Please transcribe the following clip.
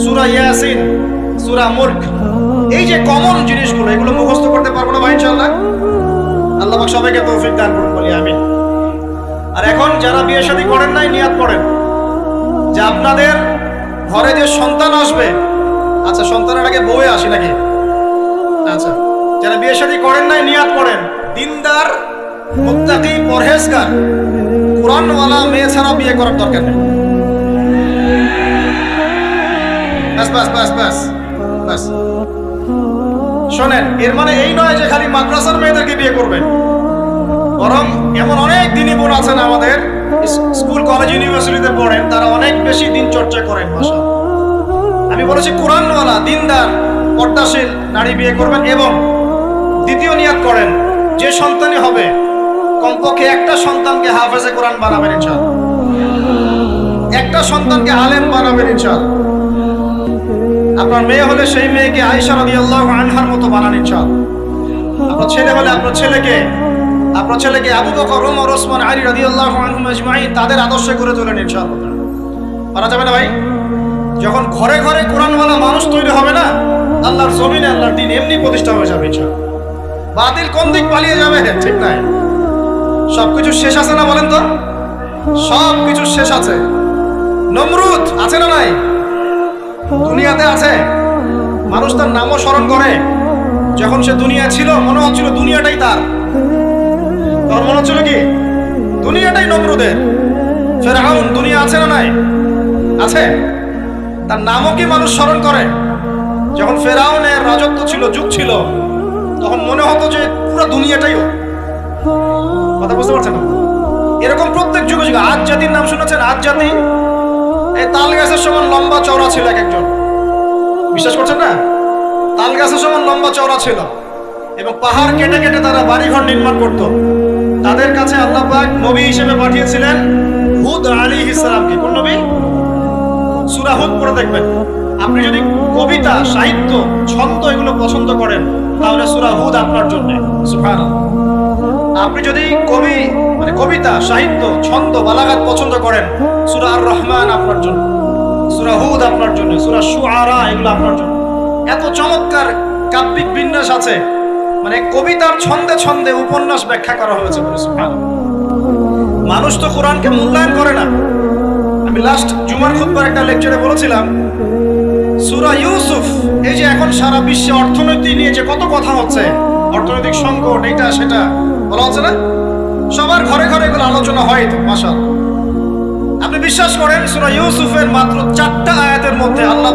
সূরা ইয়াসিন, সূরা মুলক, এই যে কমন জিনিসগুলো, এগুলো মুখস্থ করতে পারবো না ভাই ইনশাআল্লাহ? আল্লাহ পাক সবাইকে তৌফিক দান করুন, বলি আমিন। আর এখন যারা বিয়ে শাদী করেন নাই, নিয়াত করেন যে আপনাদের ঘরে যে সন্তান আসবে, আচ্ছা সন্তানের আগে বউয়ে আসি নাকি? আচ্ছা, যারা বিয়ে শাদী করেন নাই নিয়াত করেন, দিনদার, মুত্তাকি, পরহেজগার, কোরআনওয়ালা মেয়ে ছাড়া বিয়ে করার দরকার নেই। বাস বাস বাস বাস বাস। শোনেন, এর মানে এই নয় যে খালি মাদ্রাসার মেয়েদেরকে বিয়ে করবেন, বরং এমন অনেক দিনই বোন আছেন আমাদের স্কুল কলেজ ইউনিভার্সিটিতে পড়েন, তারা অনেক বেশি দিন চর্চা করেন। মাশাআল্লাহ, আমি বলেছি কোরআনওয়ালা, দিনদার, পর্দাশীল নারী বিয়ে করবেন। এবং দ্বিতীয় নিয়াত করেন, যে সন্তানই হবে কমপক্ষে একটা সন্তানকে হাফেজে কোরআন বানাবেন ইনশাআল্লাহ, একটা সন্তানকে আলেম বানাবেন ইনশাআল্লাহ। আপনার মেয়ে হলে সেই মেয়েকে আয়েশা রাদিয়াল্লাহু আনহার মতো বানান ইনশাআল্লাহ। আপনার ছেলে হলে আপনার ছেলেকে আবু বকর, ওমর, ওসমান, আলী রাদিয়াল্লাহু আনহুম আজমাইন তাদের আদর্শে করে তোলেন ইনশাআল্লাহ। পারা যাবে না ভাই? যখন ঘরে ঘরে কোরআনওয়ালা মানুষ তৈরি হবে না, আল্লাহর জমিনে আল্লাহর দ্বীন এমনি প্রতিষ্ঠা হয়ে যাবে ইনশাআল্লাহ। বাতিল কোন দিক পালিয়ে যাবে? ঠিক নাই? সবকিছু শেষ আছে না বলেন তো? সবকিছু শেষ আছে। নমরুদ আছে না নাই? দুনিয়াতে আছে। মানুষ তার নামও স্মরণ করে। যখন সে দুনিয়া ছিল মনে হচ্ছিল দুনিয়াটাই তার, তখন মনে হচ্ছিল কি দুনিয়াটাই নমরুদের। ফেরাউন দুনিয়া আছে না নাই? আছে। তার নামও কি মানুষ স্মরণ করে? যখন ফেরাউনের রাজত্ব ছিল, যুগ ছিল, তখন মনে হতো যে পুরো দুনিয়াটাই ওর। কথা বুঝতে পারছেন না? এরকম প্রত্যেক যুগে যুগে। আজ জাতির নাম শুনেছেন? আজ জাতি এই তাল গাছের সমান লম্বা চওড়া ছিল এক একজন। বিশ্বাস করছেন না? তাল গাছের সমান লম্বা চওড়া ছিল, এবং পাহাড় কেটে কেটে তারা বাড়িঘর নির্মাণ করত। তাদের কাছে আল্লাহ পাক নবী হিসেবে পাঠিয়েছিলেন হুদ আলাইহিস সালামকে। কোন নবী? সূরা হুদ পড়ে দেখবেন। আপনি যদি কবিতা, সাহিত্য, ছন্দ এগুলো পছন্দ করেন, তাহলে সূরা হুদ আপনার জন্য। সুবহানাল্লাহ। আপনি যদি কবিতা, সাহিত্য, ছন্দ, বালাগাত পছন্দ করেন, সূরা আর রহমান আপনার জন্য, সূরা হুদ আপনার জন্য, সূরা শুআরা এগুলো আপনার জন্য। এত চমৎকার কাব্যিক বিন্যাস আছে, মানে কবিতার ছন্দে ছন্দে উপন্যাস ব্যাখ্যা করা হয়েছে। সুবহানাল্লাহ। মানুষ তো কোরআনকে মূল্যায়ন করে না। আমি লাস্ট জুমার খুতবার একটা লেকচারে বলেছিলাম, সূরা ইউসুফ, এই যে এখন সারা বিশ্বে অর্থনীতি নিয়ে যে কত কথা হচ্ছে, অর্থনৈতিক সংকট, এটা সেটা বলা হচ্ছে না, সবার ঘরে ঘরে এগুলো আলোচনা হয় তো। মাশাআল্লাহ। আপনি বিশ্বাস করেন সূরা ইউসুফের মাত্র 4টা আয়াতের মধ্যে আল্লাহ